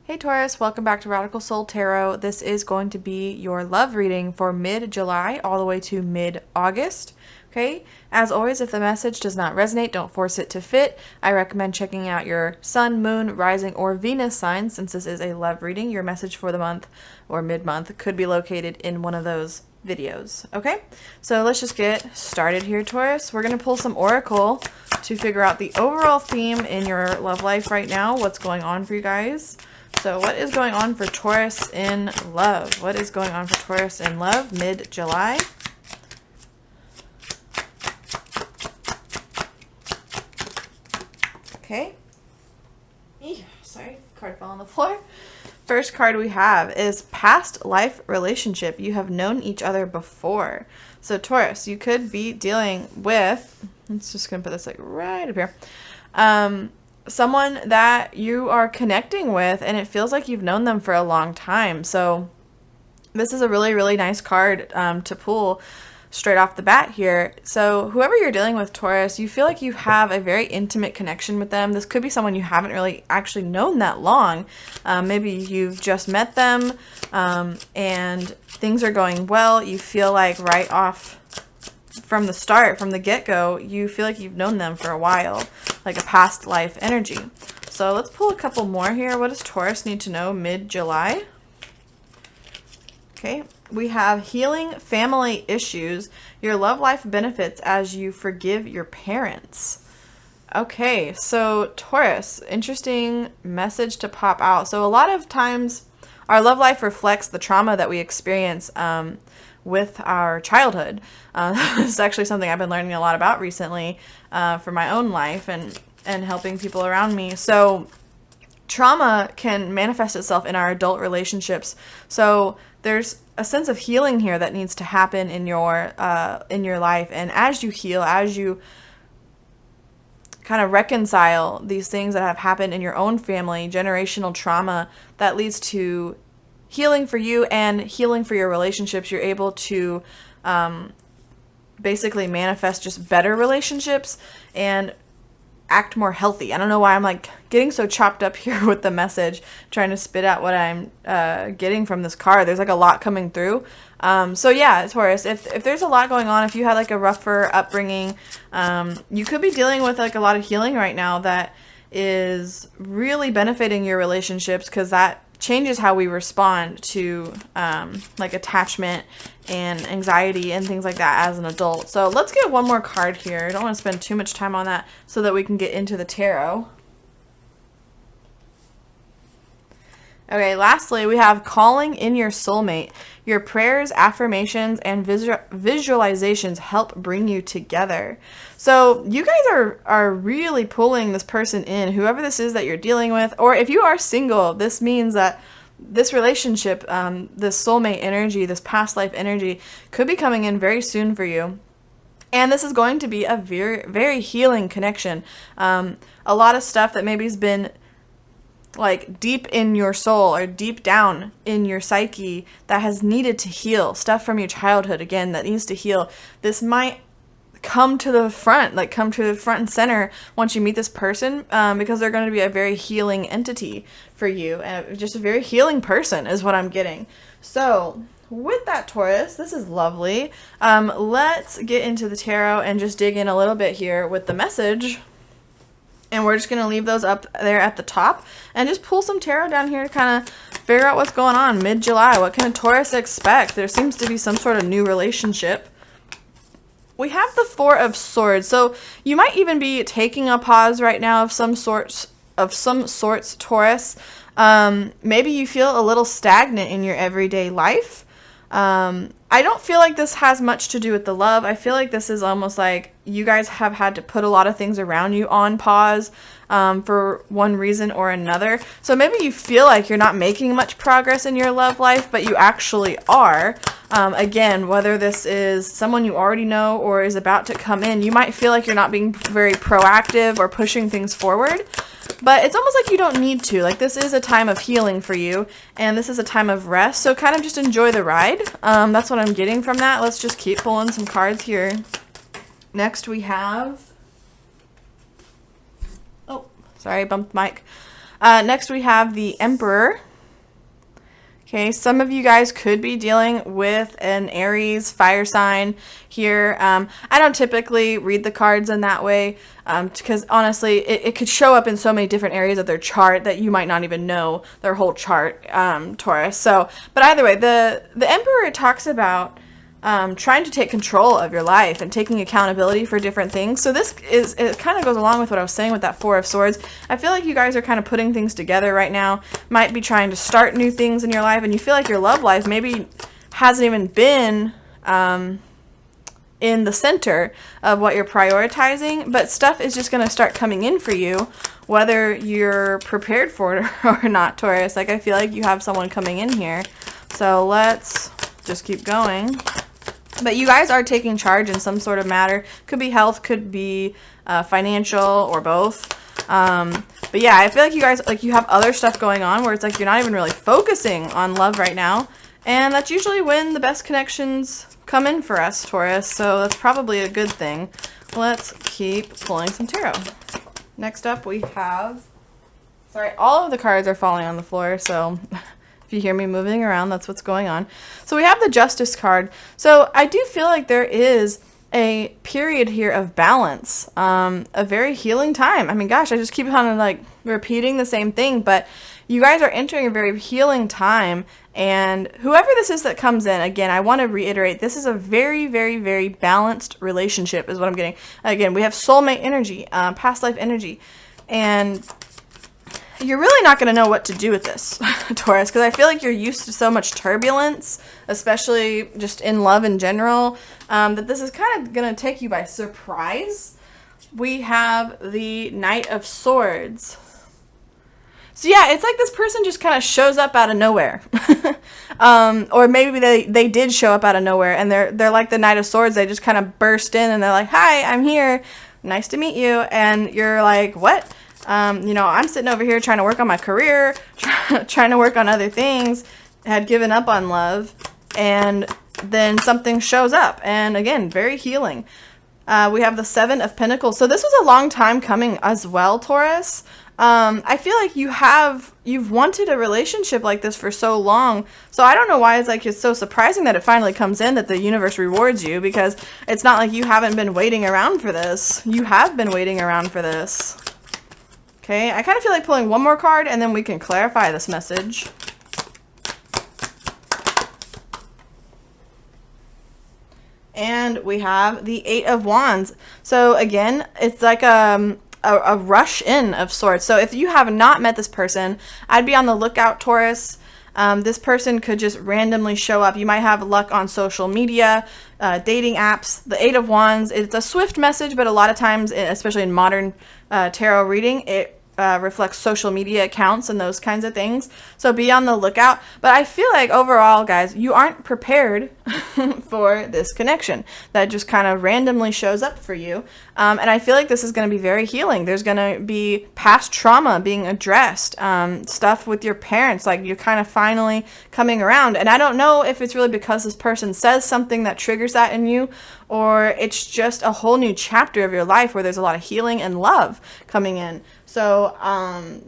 Hey Taurus, welcome back to Radical Soul Tarot. This is going to be your love reading for mid-July all the way to mid-August. Okay, as always, if the message does not resonate, don't force it to fit. I recommend checking out your sun, moon, rising, or Venus sign. Since this is a love reading, your message for the month or mid-month could be located in one of those videos. Okay, so let's just get started here, Taurus. We're going to pull some oracle to figure out the overall theme in your love life right now, what's going on for you guys. So what is going on for Taurus in love? What is going on for Taurus in love mid-July? Okay. Sorry, card fell on the floor. First card we have is past life relationship. You have known each other before. So Taurus, you could be dealing with, let's just gonna put this like right up here. Someone that you are connecting with and it feels like you've known them for a long time. So this is a really, really nice card to pull straight off the bat here. So whoever you're dealing with, Taurus, you feel like you have a very intimate connection with them. This could be someone you haven't really actually known that long. Maybe you've just met them and things are going well. You feel like right off from the start, from the get-go, you feel like you've known them for a while, like a past life energy. So let's pull a couple more here. What does Taurus need to know mid-July? Okay, we have healing family issues. Your love life benefits as you forgive your parents. Okay, so Taurus, interesting message to pop out. So a lot of times our love life reflects the trauma that we experience with our childhood. This is actually something I've been learning a lot about recently for my own life and helping people around me. So trauma can manifest itself in our adult relationships. So there's a sense of healing here that needs to happen in your life. And as you heal, as you kind of reconcile these things that have happened in your own family, generational trauma, that leads to healing for you and healing for your relationships. You're able to basically manifest just better relationships and act more healthy. I don't know why I'm like getting so chopped up here with the message, trying to spit out what I'm getting from this card. There's like a lot coming through. So yeah, Taurus, if there's a lot going on, if you had like a rougher upbringing, you could be dealing with like a lot of healing right now that is really benefiting your relationships, because that changes how we respond to like attachment and anxiety and things like that as an adult. So let's get one more card here. I don't want to spend too much time on that so that we can get into the tarot. Okay, lastly, we have calling in your soulmate. Your prayers, affirmations, and visualizations help bring you together. So you guys are really pulling this person in, whoever this is that you're dealing with. Or if you are single, this means that this relationship, this soulmate energy, this past life energy could be coming in very soon for you. And this is going to be a very, very healing connection. A lot of stuff that maybe has been like deep in your soul or deep down in your psyche that has needed to heal, stuff from your childhood, again, that needs to heal. This might come to the front and center once you meet this person, because they're going to be a very healing entity for you, and just a very healing person is what I'm getting. So with that, Taurus, this is lovely. Let's get into the tarot and just dig in a little bit here with the message. And we're just going to leave those up there at the top and just pull some tarot down here to kind of figure out what's going on mid-July. What can a Taurus expect? There seems to be some sort of new relationship. We have the Four of Swords. So you might even be taking a pause right now of some sorts, Taurus. Maybe you feel a little stagnant in your everyday life. I don't feel like this has much to do with the love. I feel like this is almost like you guys have had to put a lot of things around you on pause for one reason or another. So maybe you feel like you're not making much progress in your love life, but you actually are. Again, whether this is someone you already know or is about to come in, you might feel like you're not being very proactive or pushing things forward. But it's almost like you don't need to. Like, this is a time of healing for you, and this is a time of rest. So kind of just enjoy the ride. That's what I'm getting from that. Let's just keep pulling some cards here. Next we have... Oh, sorry, I bumped the mic. Next, we have the Emperor. Okay, some of you guys could be dealing with an Aries fire sign here. I don't typically read the cards in that way because honestly, it could show up in so many different areas of their chart that you might not even know their whole chart, Taurus. So, but either way, the Emperor talks about trying to take control of your life and taking accountability for different things. So it kind of goes along with what I was saying with that Four of Swords. I feel like you guys are kind of putting things together right now, might be trying to start new things in your life, and you feel like your love life maybe hasn't even been in the center of what you're prioritizing, but stuff is just going to start coming in for you, whether you're prepared for it or not, Taurus. Like, I feel like you have someone coming in here. So let's just keep going. But you guys are taking charge in some sort of matter. Could be health, could be financial, or both. But yeah, I feel like you guys, like, you have other stuff going on where it's like you're not even really focusing on love right now. And that's usually when the best connections come in for us, Taurus. So that's probably a good thing. Let's keep pulling some tarot. Next up we have, sorry, all of the cards are falling on the floor, so if you hear me moving around, that's what's going on. So we have the Justice card. So I do feel like there is a period here of balance, a very healing time. I mean, gosh, I just keep on like repeating the same thing, but you guys are entering a very healing time. And whoever this is that comes in, again, I want to reiterate, this is a very, very, very balanced relationship is what I'm getting. Again, we have soulmate energy, past life energy, and you're really not going to know what to do with this, Taurus, because I feel like you're used to so much turbulence, especially just in love in general, that this is kind of going to take you by surprise. We have the Knight of Swords. So yeah, it's like this person just kind of shows up out of nowhere. Or maybe they did show up out of nowhere, and they're like the Knight of Swords. They just kind of burst in, and they're like, "Hi, I'm here. Nice to meet you." And you're like, "What?" You know, I'm sitting over here trying to work on my career, trying to work on other things, had given up on love, and then something shows up. And again, very healing. We have the Seven of Pentacles. So this was a long time coming as well, Taurus. I feel like you've wanted a relationship like this for so long. So I don't know why it's so surprising that it finally comes in, that the universe rewards you, because it's not like you haven't been waiting around for this. You have been waiting around for this. Okay, I kind of feel like pulling one more card and then we can clarify this message. And we have the Eight of Wands. So again, it's like a rush in of sorts. So if you have not met this person, I'd be on the lookout, Taurus. This person could just randomly show up. You might have luck on social media, dating apps. The Eight of Wands, it's a swift message, but a lot of times, especially in modern tarot reading, it reflects social media accounts and those kinds of things. So be on the lookout. But I feel like overall, guys, you aren't prepared for this connection that just kind of randomly shows up for you. And I feel like this is going to be very healing. There's going to be past trauma being addressed, stuff with your parents, like you're kind of finally coming around. And I don't know if it's really because this person says something that triggers that in you, or it's just a whole new chapter of your life where there's a lot of healing and love coming in. So,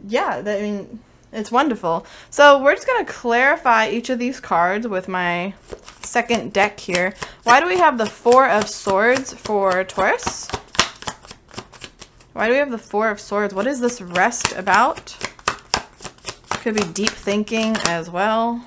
yeah, I mean, it's wonderful. So we're just going to clarify each of these cards with my second deck here. Why do we have the Four of Swords for Taurus? Why do we have the Four of Swords? What is this rest about? Could be deep thinking as well.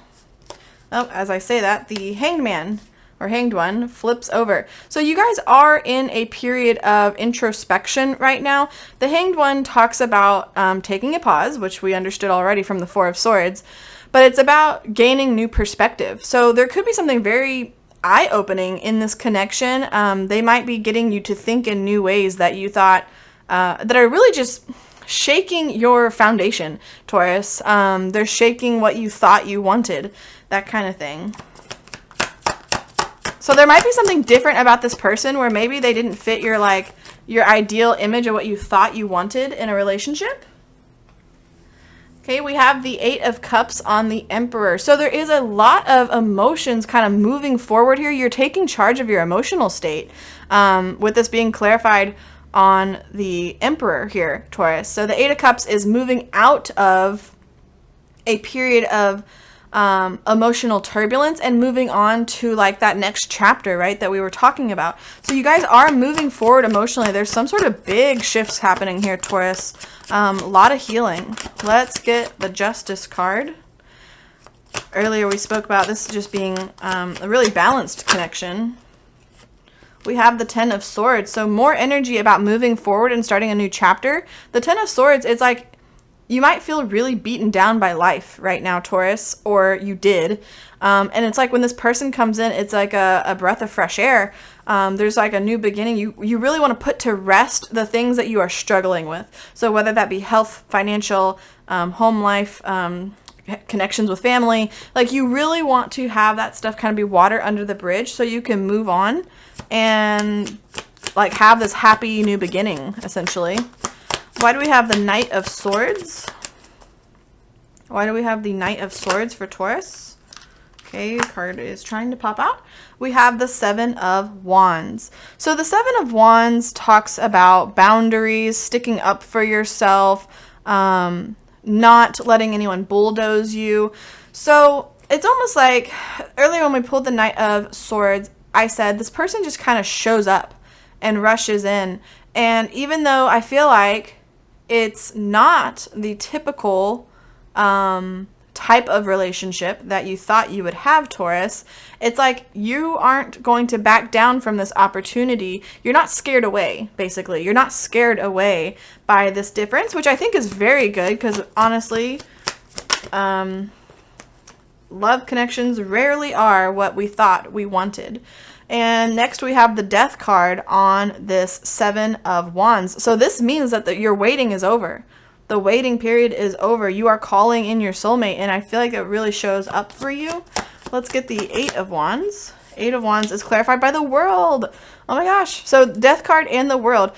Oh, as I say that, the Hanged Man, or Hanged One, flips over. So you guys are in a period of introspection right now. The Hanged One talks about taking a pause, which we understood already from the Four of Swords, but it's about gaining new perspective. So there could be something very eye-opening in this connection. They might be getting you to think in new ways that you thought, that are really just shaking your foundation, Taurus. They're shaking what you thought you wanted, that kind of thing. So there might be something different about this person where maybe they didn't fit your ideal image of what you thought you wanted in a relationship. Okay, we have the Eight of Cups on the Emperor. So there is a lot of emotions kind of moving forward here. You're taking charge of your emotional state. With this being clarified on the Emperor here, Taurus. So the Eight of Cups is moving out of a period of emotional turbulence and moving on to like that next chapter, right, that we were talking about. So you guys are moving forward emotionally. There's some sort of big shifts happening here, Taurus. A lot of healing. Let's get the Justice card. Earlier we spoke about this just being a really balanced connection. We have the Ten of Swords, so more energy about moving forward and starting a new chapter. The Ten of Swords, it's like you might feel really beaten down by life right now, Taurus, or you did. And it's like when this person comes in, it's like a breath of fresh air. There's like a new beginning. You really want to put to rest the things that you are struggling with. So whether that be health, financial, home life, connections with family, like you really want to have that stuff kind of be water under the bridge so you can move on and like have this happy new beginning, essentially. Why do we have the Knight of Swords? Why do we have the Knight of Swords for Taurus? Okay, card is trying to pop out. We have the Seven of Wands. So the Seven of Wands talks about boundaries, sticking up for yourself, not letting anyone bulldoze you. So it's almost like earlier when we pulled the Knight of Swords, I said this person just kind of shows up and rushes in. And even though I feel like it's not the typical type of relationship that you thought you would have, Taurus, it's like you aren't going to back down from this opportunity. You're not scared away, basically. You're not scared away by this difference, which I think is very good because honestly, love connections rarely are what we thought we wanted. And next we have the Death card on this Seven of Wands. So this means that your waiting is over. The waiting period is over. You are calling in your soulmate, and I feel like it really shows up for you. Let's get the Eight of Wands. Eight of Wands is clarified by the World. Oh my gosh. So Death card and the World.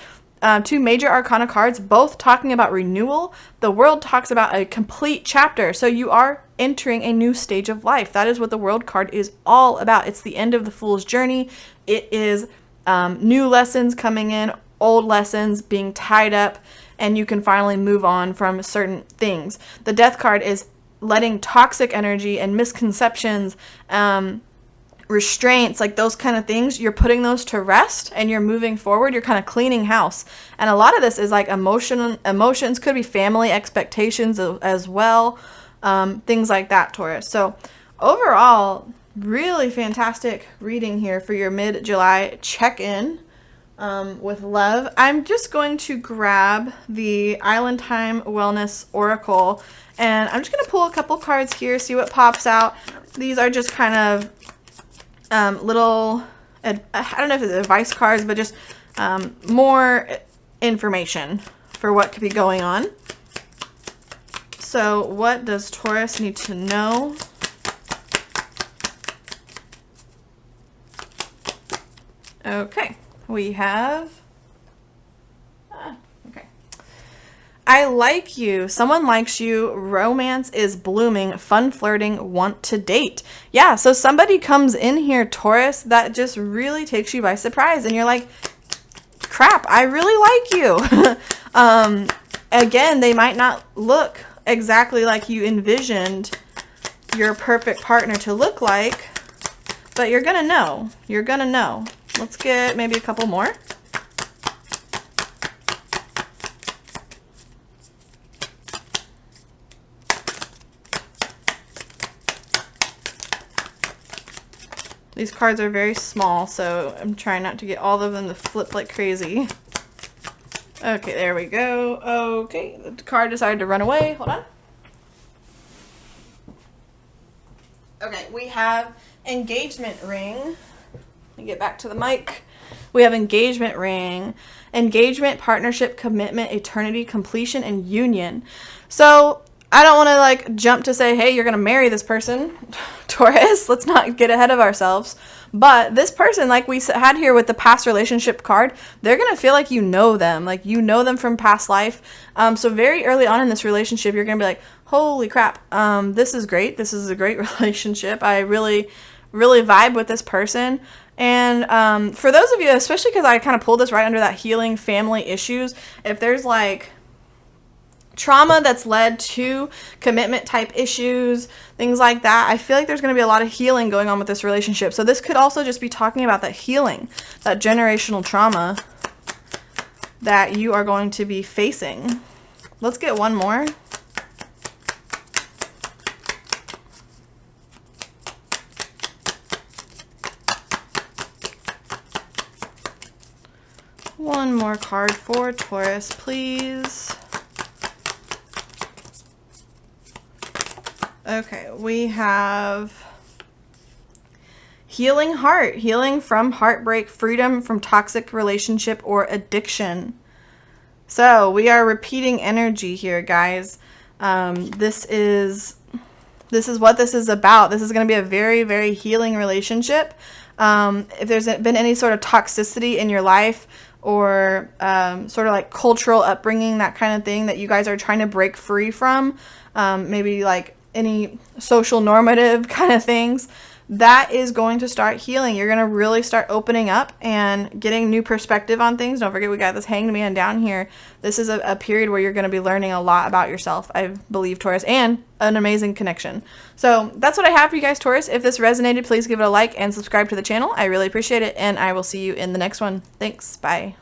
Two major arcana cards, both talking about renewal. The World talks about a complete chapter. So you are entering a new stage of life. That is what the World card is all about. It's the end of the Fool's journey. It is new lessons coming in, old lessons being tied up, and you can finally move on from certain things. The Death card is letting toxic energy and misconceptions, restraints, like those kind of things, you're putting those to rest and you're moving forward. You're kind of cleaning house. And a lot of this is like emotions, could be family expectations as well, things like that, Taurus. So overall, really fantastic reading here for your mid-July check-in with love. I'm just going to grab the Island Time Wellness Oracle, and I'm just going to pull a couple cards here, see what pops out. These are just kind of little, I don't know if it's advice cards, but just more information for what could be going on. So what does Taurus need to know? Okay, we have, okay. I like you. Someone likes you. Romance is blooming. Fun flirting. Want to date. Yeah, so somebody comes in here, Taurus, that just really takes you by surprise. And you're like, crap, I really like you. Again, they might not look exactly like you envisioned your perfect partner to look like, but you're going to know. You're going to know. Let's get maybe a couple more. These cards are very small, so I'm trying not to get all of them to flip like crazy. Okay, there we go. Okay, the card decided to run away. Hold on. Okay, we have engagement ring. Let me get back to the mic. We have engagement ring, engagement, partnership, commitment, eternity, completion, and union. So I don't want to like jump to say, hey, you're going to marry this person, Taurus. Let's not get ahead of ourselves. But this person, like we had here with the past relationship card, they're going to feel like you know them. Like you know them from past life. So very early on in this relationship, you're going to be like, holy crap, this is great. This is a great relationship. I really vibe with this person. And for those of you, especially because I kind of pulled this right under that healing family issues, if there's like trauma that's led to commitment type issues, things like that, I feel like there's going to be a lot of healing going on with this relationship. So this could also just be talking about that healing, that generational trauma that you are going to be facing. Let's get one more. One more card for Taurus, please. Okay, we have healing heart, healing from heartbreak, freedom from toxic relationship or addiction. So we are repeating energy here, guys. This is what this is about. This is going to be a very, very healing relationship. If there's been any sort of toxicity in your life, or sort of like cultural upbringing, that kind of thing that you guys are trying to break free from, maybe like any social normative kind of things, that is going to start healing. You're going to really start opening up and getting new perspective on things. Don't forget, we got this hanged man down here. This is a period where you're going to be learning a lot about yourself, I believe, Taurus, and an amazing connection. So that's what I have for you guys, Taurus. If this resonated, please give it a like and subscribe to the channel. I really appreciate it, and I will see you in the next one. Thanks. Bye.